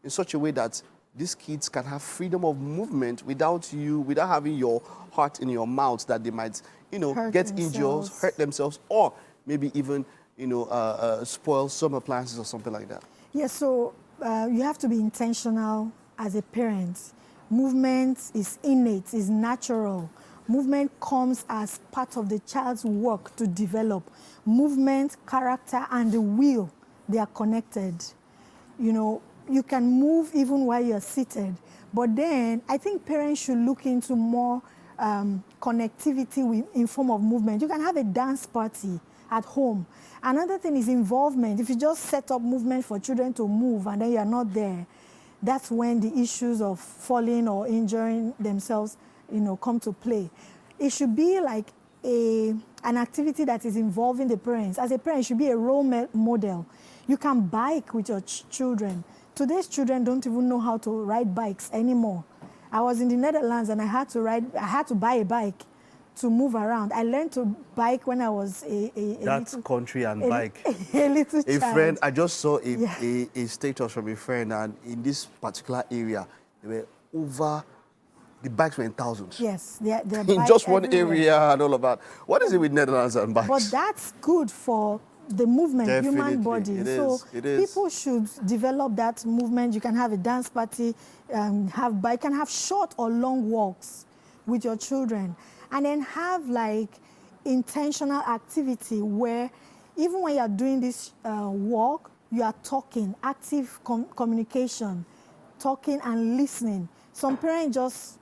in such a way that these kids can have freedom of movement without having your heart in your mouth, that they might, get injured, hurt themselves, or maybe even, spoil some appliances or something like that? Yes, so you have to be intentional as a parent. Movement is innate, is natural. Movement comes as part of the child's work to develop. Movement, character, and the will, they are connected. You can move even while you're seated. But then I think parents should look into more connectivity in form of movement. You can have a dance party at home. Another thing is involvement. If you just set up movement for children to move and then you're not there, that's when the issues of falling or injuring themselves, come to play. It should be like an activity that is involving the parents. As a parent, it should be a role model. You can bike with your children. Today's children don't even know how to ride bikes anymore. I was in the Netherlands and I had to buy a bike to move around. I learned to bike when I was That's country and bike. A little child. A friend, I just saw a status from a friend, and in this particular area, there were the bikes were in thousands. Yes, they're in just one area and all of that. What is it with Netherlands and bikes? But that's good for the movement, human body. So people should develop that movement. You can have a dance party, you can have short or long walks with your children, and then have like intentional activity where even when you are doing this walk, you are talking, active communication, talking and listening. Some parents just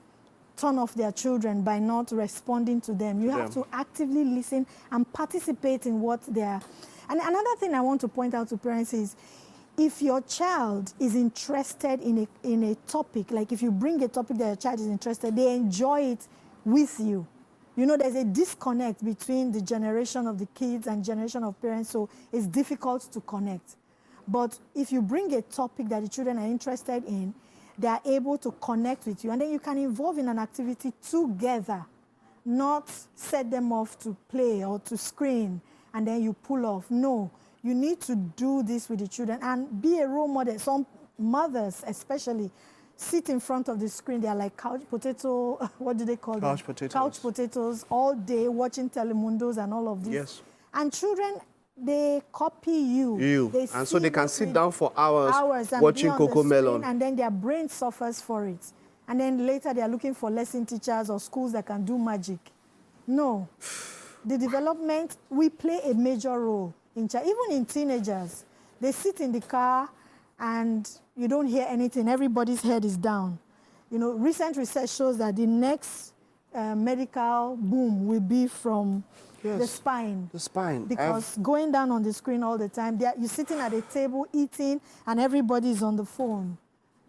turn off their children by not responding to them. You have to actively listen and participate in what they are. And another thing I want to point out to parents is, if your child is interested in a topic, like if you bring a topic that your child is interested, they enjoy it with you. There's a disconnect between the generation of the kids and generation of parents, so it's difficult to connect. But if you bring a topic that the children are interested in, they are able to connect with you, and then you can involve in an activity together, not set them off to play or to screen, and then you pull off. No, you need to do this with the children and be a role model. Some mothers especially sit in front of the screen. They are like couch potato, what do they call them? Couch potatoes. Couch potatoes all day, watching Telemundos and all of this. Yes. And children, they copy you. And so they can sit down for hours watching Coco Melon. And then their brain suffers for it. And then later they are looking for lesson teachers or schools that can do magic. No. The development, we play a major role in child. Even in teenagers, they sit in the car and you don't hear anything. Everybody's head is down. Recent research shows that the next medical boom will be from the spine. The spine. Because going down on the screen all the time, you're sitting at a table eating and everybody's on the phone.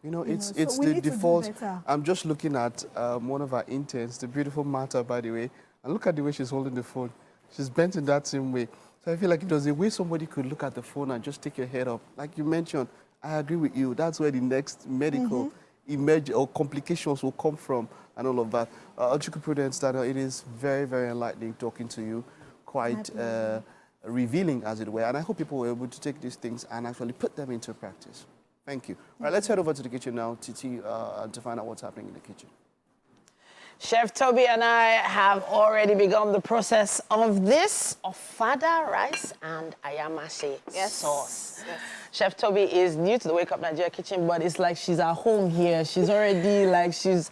It's so the default. I'm just looking at one of our interns, the beautiful Martha, by the way, and look at the way she's holding the phone. She's bent in that same way. So I feel like if there's a way somebody could look at the phone and just take your head up, like you mentioned, I agree with you. That's where the next medical emerge or complications will come from and all of that. Ojukwu Prudence, it is very, very enlightening talking to you, quite revealing, as it were. And I hope people were able to take these things and actually put them into practice. Thank you. All right, let's head over to the kitchen now, Titi, to find out what's happening in the kitchen. Chef Toby and I have already begun the process of this ofada rice and ayamashi sauce. Yes. Chef Toby is new to the Wake Up Nigeria kitchen, but it's like she's at home here. She's already like she's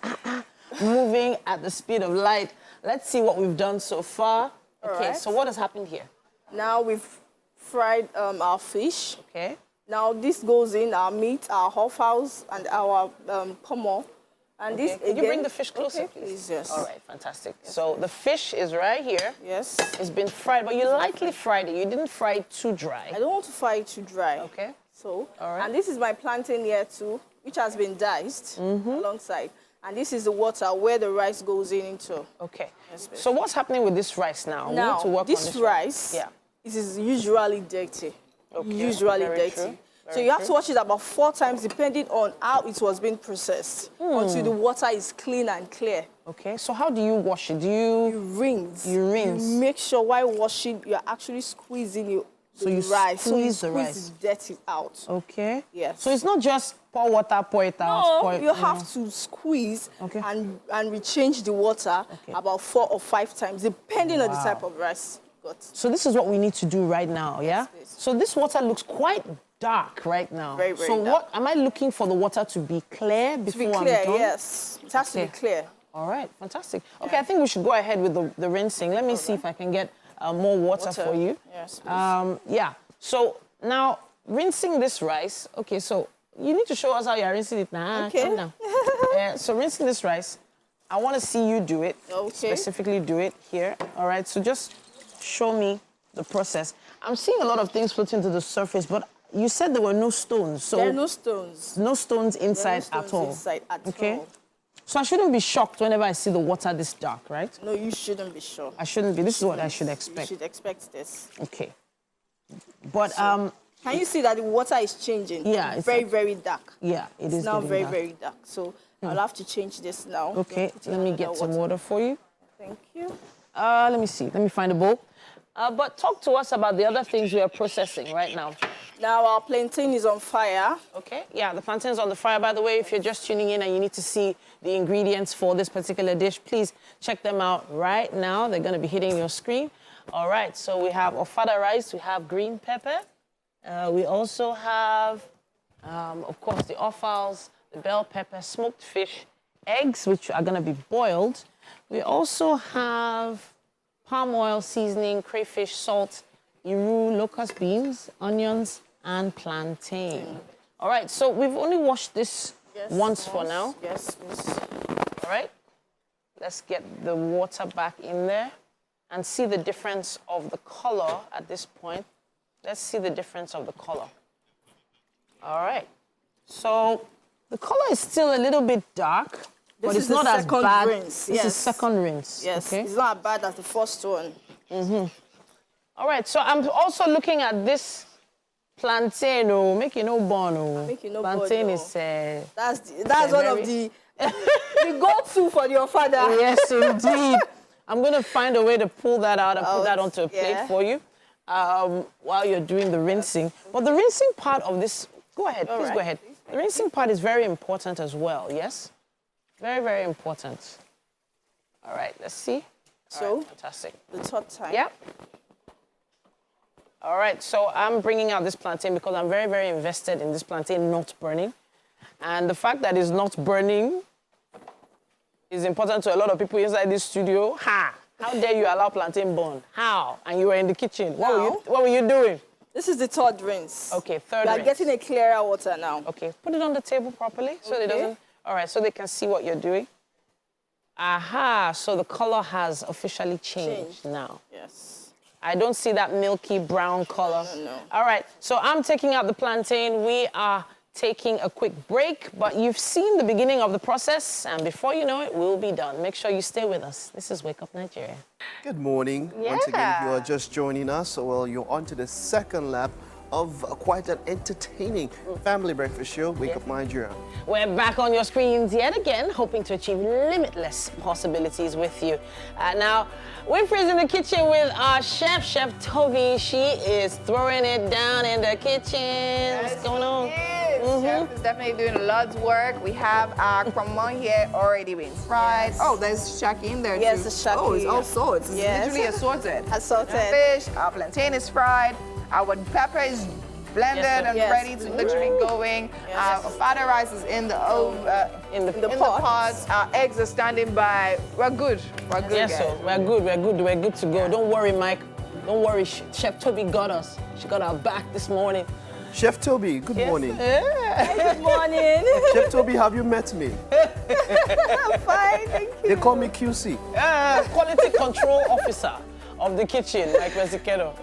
moving at the speed of light. Let's see what we've done so far. Okay, so what has happened here? Now we've fried our fish. Okay. Now this goes in our meat, our hoffaus, and our pomo. And this again, could you bring the fish closer, please? Yes. All right, fantastic. Yes. So the fish is right here. Yes. It's been fried, but you lightly fried it. You didn't fry it too dry. I don't want to fry it too dry. Okay. So, all right. And this is my plantain here too, which has been diced alongside. And this is the water where the rice goes into. Okay. Yes, so what's happening with this rice now? Now, we need to work this on this rice, it is usually dirty. Okay. Usually Very dirty. true. So you have to wash it about 4 times depending on how it was being processed until the water is clean and clear. Okay, so how do you wash it? You rinse. You rinse. You make sure while washing, you're actually squeezing the rice. So you squeeze the dirty out. Okay. Yes. So it's not just pour water, pour it out. No, you have to squeeze and rechange the water about 4 or 5 times, depending on the type of rice you got. So this is what we need to do right now, yeah? Yes, so this water looks quite dark right now. Very, very dark. what am I looking for the water to be clear before I'm done? Yes. It has to be clear. All right, fantastic. Okay, I think we should go ahead with the rinsing. Let me see if I can get more water for you. Yes, please. Yeah, so now rinsing this rice. Okay, so you need to show us how you're rinsing it now. Okay. Calm down. So rinsing this rice, I want to see you do it. Okay. Specifically do it here. All right, so just show me the process. I'm seeing a lot of things floating to the surface, but you said there were no stones. So there are no stones. No stones inside at all. Inside at all. So I shouldn't be shocked whenever I see the water this dark, right? No, you shouldn't be shocked. I shouldn't be. This is what I should expect. You should expect this. Okay. But can you see that the water is changing? Yeah, it's very, very dark. Yeah, it is. It's now very, dark. very dark. So I'll have to change this now. Okay, let me get some water for you. Thank you. Let me see. Let me find a bowl. But talk to us about the other things we are processing right now. Now our plantain is on fire. Okay, yeah, the plantain is on the fire. By the way, if you're just tuning in and you need to see the ingredients for this particular dish, please check them out right now. They're going to be hitting your screen. All right, so we have ofada rice, we have green pepper. We also have, of course, the offals, the bell pepper, smoked fish, eggs, which are going to be boiled. We also have palm oil seasoning, crayfish, salt, iru, locust beans, onions, and plantain. All right, so we've only washed this once for now. Yes, please. All right, let's get the water back in there and see the difference of the color at this point. Let's see the difference of the color. All right, so the color is still a little bit dark, but it's not as bad. This is second rinse. Yes, okay? It's not as bad as the first one. All right, so I'm also looking at this plantain, make you no bun. Plantain is that's one of the go-to for your father. Yes, indeed. I'm going to find a way to pull that out and put that onto a plate for you while you're doing the rinsing. But the rinsing part of this, go ahead, please go ahead. The rinsing part is very important as well, yes? Very, very important. All right, let's see. So, fantastic. The third time. Yep. All right, so I'm bringing out this plantain because I'm very, very invested in this plantain not burning. And the fact that it's not burning is important to a lot of people inside this studio. How dare you allow plantain burn? How? And you were in the kitchen. What were you doing? This is the third rinse. Okay, third rinse. You're getting a clearer water now. Okay, put it on the table properly so it doesn't... All right, so they can see what you're doing. Aha, so the color has officially changed now. Yes. I don't see that milky brown color. No. All right, so I'm taking out the plantain. We are taking a quick break, but you've seen the beginning of the process, and before you know it, we'll be done. Make sure you stay with us. This is Wake Up Nigeria. Good morning. Once again, if you are just joining us, well, you're on to the second lap of quite an entertaining family breakfast show, Wake Up Nigeria. We're back on your screens yet again, hoping to achieve limitless possibilities with you. Now, Winfrey's in the kitchen with our chef, Chef Toby. She is throwing it down in the kitchen. What's going on? Chef is definitely doing a lot's work. We have our crumon here already being fried. Yes. Oh, there's shaki in there too. Yes, the shaki. Oh, it's all sorts. It's literally assorted. Assorted. Our fish, our plantain is fried. Our pepper is blended and ready to literally going. Our ofada rice is in the oven, in the pots. Our eggs are standing by. We're good. We're good. Yes, sir. We're good. We're good. We're good to go. Don't worry, Mike. Don't worry. Chef Toby got us. She got our back this morning. Chef Toby, good morning. Good morning. Chef Toby, have you met me? I'm fine, thank you. They call me QC. Quality Control Officer of the kitchen, like Mexiquero.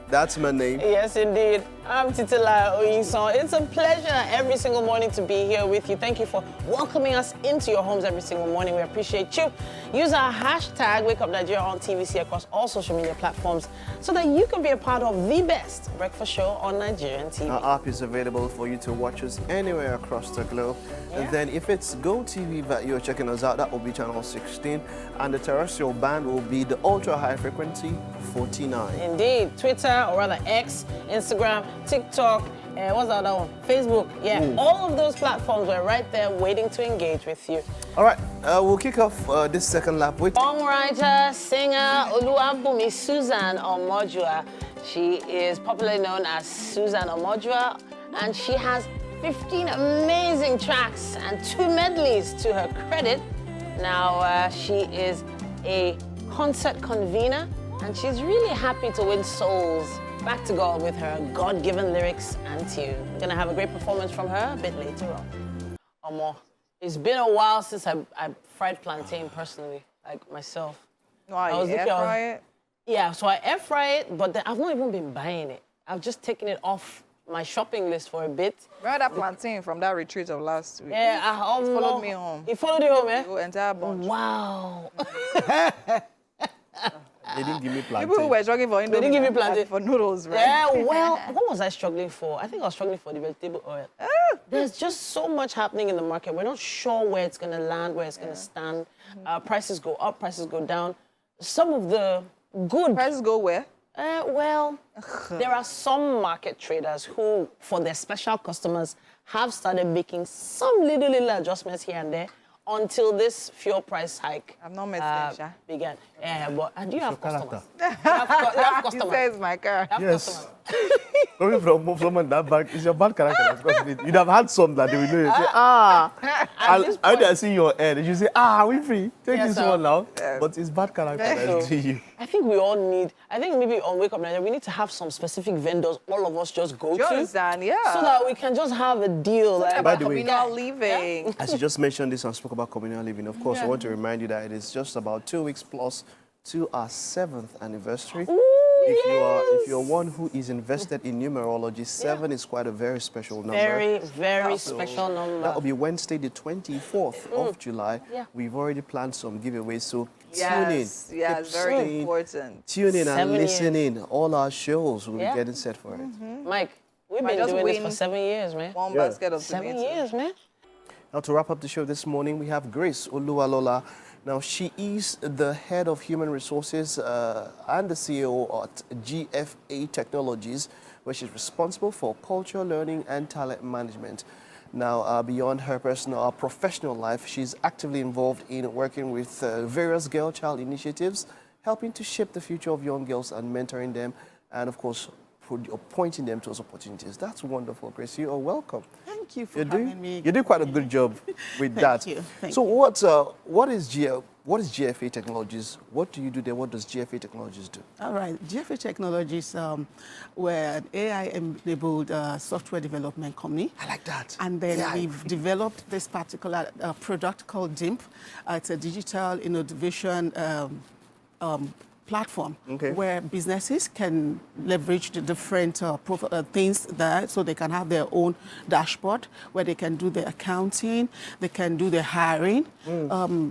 That's my name. Yes, indeed. I'm Titila Oyinson. It's a pleasure every single morning to be here with you. Thank you for welcoming us into your homes every single morning. We appreciate you. Use our hashtag WakeUpNigeria across all social media platforms so that you can be a part of the best breakfast show on Nigerian TV. Our app is available for you to watch us anywhere across the globe. Yeah. And then if it's GOTV that you're checking us out, that will be channel 16. And the terrestrial band will be the ultra high frequency 49. Indeed. Twitter, or rather X, Instagram, TikTok, what's the other one? Facebook. Yeah, all of those platforms were right there waiting to engage with you. All right, we'll kick off this second lap with songwriter, singer, Oluwabumi Susan Omojua. She is popularly known as Susan Omojua, and she has 15 amazing tracks and 2 medleys to her credit. Now, she is a concert convener, and she's really happy to win souls back to God with her God-given lyrics and tune. We're gonna have a great performance from her a bit later on. Omo, it's been a while since I fried plantain personally, like myself. Why, you air fry it? Yeah, so I air fry it, but then I've not even been buying it. I've just taken it off my shopping list for a bit. Remember that plantain from that retreat of last week? Yeah, he followed me home. He followed you home, eh? The entire bunch. Wow. They didn't give me plantain. People who were struggling for Indomie. They didn't give me plantain. For noodles, right? Yeah, well, what was I struggling for? I think I was struggling for the vegetable oil. There's just so much happening in the market. We're not sure where it's going to land, where it's going to stand. Prices go up, prices go down. Some of the good... Prices go where? Well, there are some market traders who, for their special customers, have started making some little adjustments here and there until this fuel price hike began. Yeah, but do you have customers? You have customers. He says my car. Yes. Coming from someone that bad, it's your bad character. You'd have had some that they will know. You say, I see your head. And you say, Winfrey, take this one now. But it's bad character that's doing you. I think we all need, maybe on Wake Up Nigeria, we need to have some specific vendors all of us just go to. So that we can just have a deal. Like, by the way, communal living. As you just mentioned this and spoke about communal living, of course, I want to remind you that it is just about 2 weeks plus to our 7th anniversary. Ooh, if you're one who is invested in numerology, 7 is quite a very special number. Very special number. That will be Wednesday, the 24th of July. We've already planned some giveaways, so tune in. Yes, very important. Tune in and listen in. All our shows will be getting set for it. Mike, we've been doing this for 7 years, man. One basket of 7 years, man. Now, to wrap up the show this morning, we have Grace Oluwalola. Now, she is the head of human resources and the CEO at GFA Technologies, where she's responsible for culture, learning, and talent management. Now, beyond her personal professional life, she's actively involved in working with various girl-child initiatives, helping to shape the future of young girls and mentoring them, and, of course, pointing them towards opportunities. That's wonderful, Grace. You are welcome. Thank you for having me. You do quite a good job with that. Thank you. What is GFA Technologies? What do you do there? What does GFA Technologies do? All right. GFA Technologies, we're an AI-enabled software development company. I like that. And then we've developed this particular product called DIMP. It's a digital innovation platform where businesses can leverage the different things there, so they can have their own dashboard where they can do the accounting, they can do the hiring.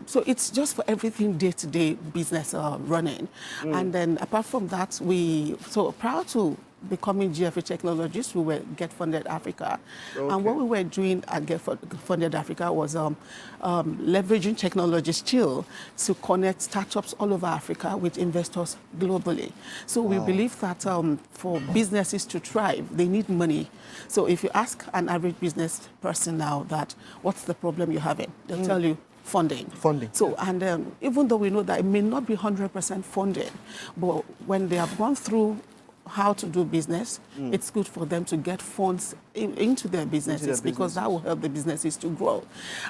So it's just for everything day-to-day business running. And then apart from that, so prior to becoming GFA Technologies, we were Get Funded Africa. And what we were doing at Get Funded Africa was leveraging technology still to connect startups all over Africa with investors globally. So we believe that for businesses to thrive, they need money. So if you ask an average business person now that, what's the problem you're having? They'll tell you, funding. So, and even though we know that it may not be 100% funded, but when they have gone through how to do business, it's good for them to get funds into their businesses, because that will help the businesses to grow.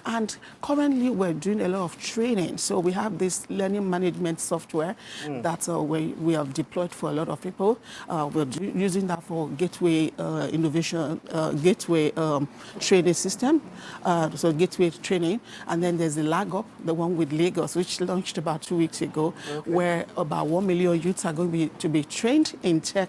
And currently we're doing a lot of training. So we have this learning management software that we have deployed for a lot of people. We're using that for Gateway Innovation, Gateway training system, so Gateway training. And then there's the Lag Up, the one with Lagos, which launched about 2 weeks ago, where about 1 million youths are going to be trained in tech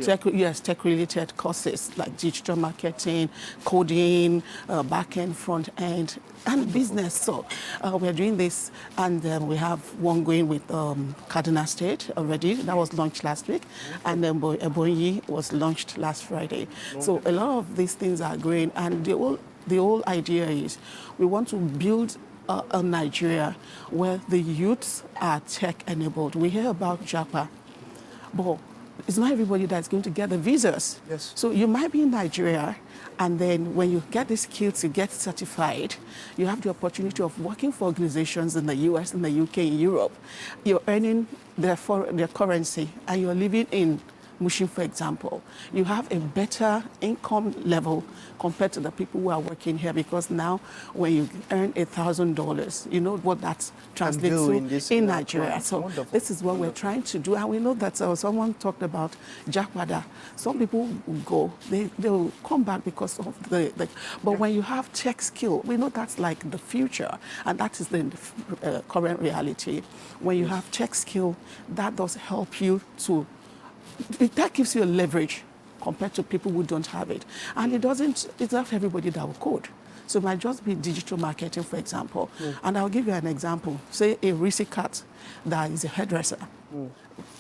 tech-related courses like digital marketing, coding, back-end, front-end, and business. So we're doing this, and we have one going with Kaduna State already. That was launched last week, and then Ebonyi was launched last Friday. So a lot of these things are growing, and the whole idea is we want to build a Nigeria where the youths are tech-enabled. We hear about JAPA, but it's not everybody that's going to get the visas. Yes. So you might be in Nigeria, and then when you get the skills, you get certified, you have the opportunity of working for organizations in the US, in the UK, in Europe. You're earning their currency, and you're living in Mushin, for example. You have a better income level compared to the people who are working here, because now when you earn $1,000, you know what that translates to in Nigeria. So wonderful. This is what we're trying to do. And we know that someone talked about Jakwada. Some people go, they'll come back because of but when you have tech skill, we know that's like the future, and that is the current reality. When you have tech skill, that does help you to, that gives you a leverage compared to people who don't have it. And it's not everybody that will code. So it might just be digital marketing, for example. And I'll give you an example. Say a Risi cat that is a hairdresser.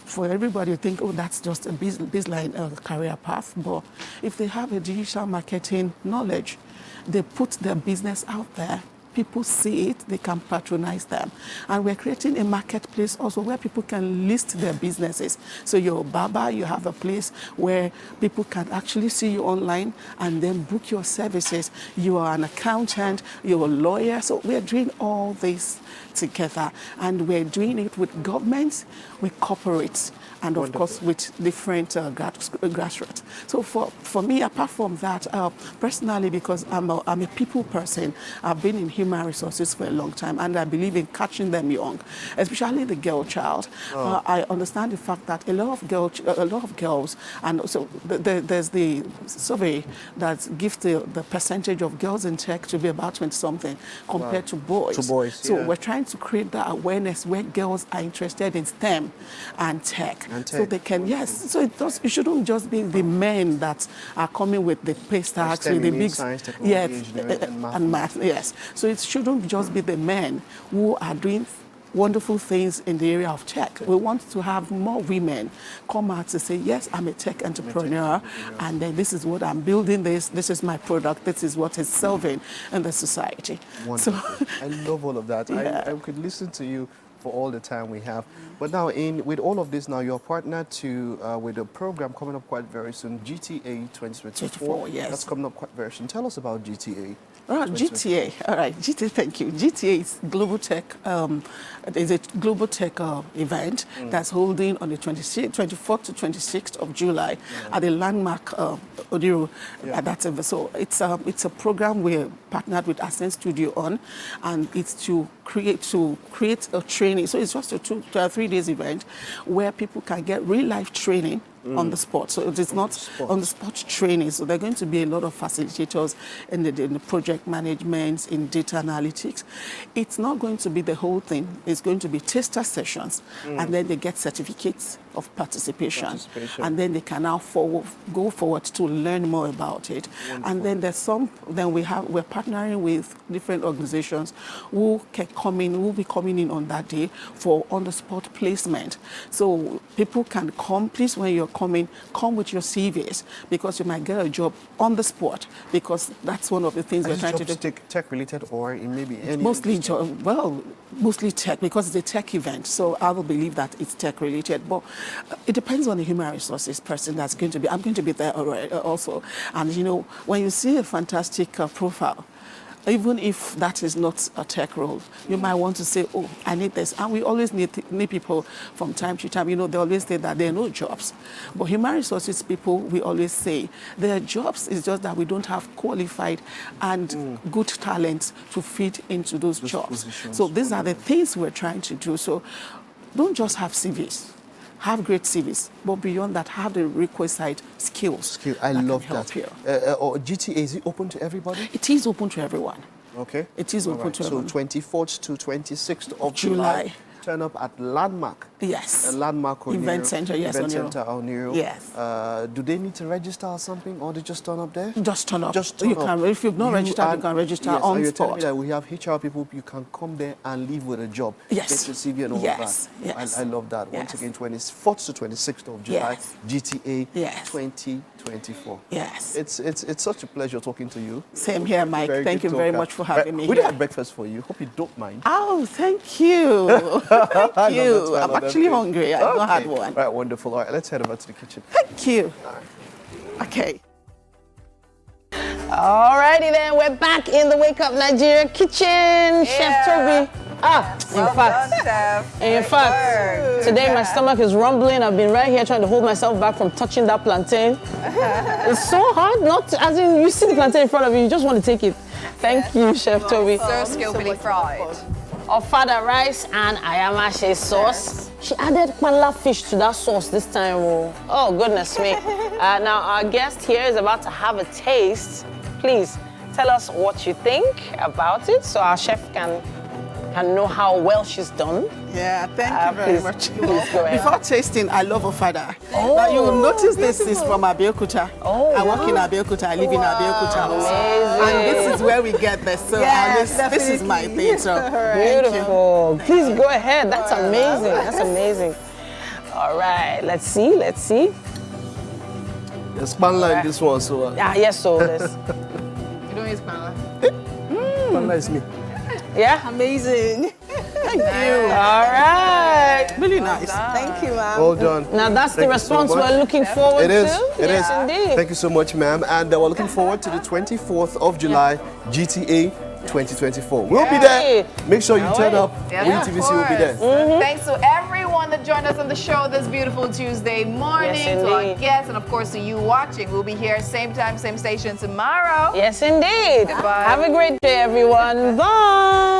For everybody to think, oh, that's just a baseline career path. But if they have a digital marketing knowledge, they put their business out there, people see it, they can patronize them. And we're creating a marketplace also where people can list their businesses. So you're a barber, you have a place where people can actually see you online and then book your services. You are an accountant, you're a lawyer. So we're doing all this together, and we're doing it with governments, with corporates, and of course with different grassroots. So for me, apart from that, personally, because I'm a people person, I've been in human resources for a long time, and I believe in catching them young, especially the girl child. I understand the fact that a lot of girls, and so there's the survey that gives the percentage of girls in tech to be about 20-something compared to boys. So we're trying to create that awareness where girls are interested in STEM and tech. So they can, so it shouldn't just be the men that are coming with the pay stacks, with the big science, technology, and math. Yes. So it shouldn't just be the men who are doing wonderful things in the area of tech. We want to have more women come out to say, yes, I'm a tech entrepreneur, and then this is what I'm building, this is my product, this is what is serving in the society. Wonderful. I love all of that. I could listen to you for all the time we have. But now, with all of this now, you're partnered with a program coming up quite very soon, GTA 2024. Yes. That's coming up quite very soon. Tell us about GTA. GTA, all right, GTA, thank you. GTA is global tech. It's a global tech event that's holding on the 24th to 26th of July at the landmark Odiro. That's so it's a program we're partnered with Ascent Studio on, and it's to create a training. So it's just a 2 to 3 days event where people can get real life training on the spot. So it is not on the spot training. So there are going to be a lot of facilitators in the project management, in data analytics. It's not going to be the whole thing. It's going to be taster sessions, and then they get certificates of participation. And then they can now go forward to learn more about it. Wonderful. And then we're partnering with different organizations who can come in, who will be coming in on that day for on-the-spot placement. So people can come, please, when you're coming, come with your CVs, because you might get a job on the spot, because that's one of the things we're trying to do. Tech-related, or in maybe any... Mostly tech, because it's a tech event. So I will believe that it's tech-related. But it depends on the human resources person that's going to be. I'm going to be there already also. And, you know, when you see a fantastic profile, even if that is not a tech role, you might want to say, oh, I need this. And we always need people from time to time. You know, they always say that there are no jobs. But human resources people, we always say, there are jobs. It's just that we don't have qualified and good talents to fit into those jobs. Positions. So these are the things we're trying to do. So don't just have CVs. Have great CVs, but beyond that, have the requisite skills. I love that. GTA, is it open to everybody? It is open to everyone. Okay. It is open to everyone. So 24th to 26th of July, turn up at Landmark Yes. A landmark Oniro. Event center, yes. Event center Oniro. Yes. Do they need to register or something, or they just turn up there? Just turn up. Just turn you up. Can, if you've not registered, you can register on and you're spot. telling me that we have HR people, you can come there and leave with a job. Yes. Get your CV and all yes. that. Yes. I love that. Yes. Once again, 24th to 26th of July, yes. GTA yes. 2024. Yes. It's such a pleasure talking to you. Same here, Mike. Thank you very much for having me We here. did have breakfast for you. Hope you don't mind. Oh, thank you. Thank you. I'm actually hungry. I've not had one. All right, wonderful. All right, let's head over to the kitchen. Thank you. Okay. Alrighty then, we're back in the Wake Up Nigeria kitchen. Chef Toby. In fact, today my stomach is rumbling. I've been right here trying to hold myself back from touching that plantain. It's so hard, not as in you see the plantain in front of you, you just want to take it. Thank you, Chef Toby. So skillfully fried. Ofada rice and ayamashe sauce. She added panla fish to that sauce this time. Oh, goodness me. Now our guest here is about to have a taste. Please tell us what you think about it so our chef can know how well she's done. Yeah, thank you very much. Please go ahead. Before tasting, I love Ofada. Oh, now you will notice this is from Abeokuta. Oh, I work in Abeokuta, I live in Abeokuta also. And this is where we get this. So yes, this is my thing. So beautiful. Please go ahead. That's amazing. That's amazing. All right, let's see. There's panla in this one, so. Yes, so this. You don't use panla? Panla is me. Yeah? Amazing. Thank you. All right. Really nice. Thank you, ma'am. Well done. Now that's the response we're looking forward to. It is. Yes, indeed. Thank you so much, ma'am. And we're looking forward to the 24th of July, GTA 2024. We'll be there. Make sure you turn up. WakeUpNigeria will be there. Thanks to everyone that joined us on the show this beautiful Tuesday morning, to our guests, and of course to you watching. We'll be here same time, same station tomorrow. Yes, indeed. Goodbye. Have a great day, everyone. Bye.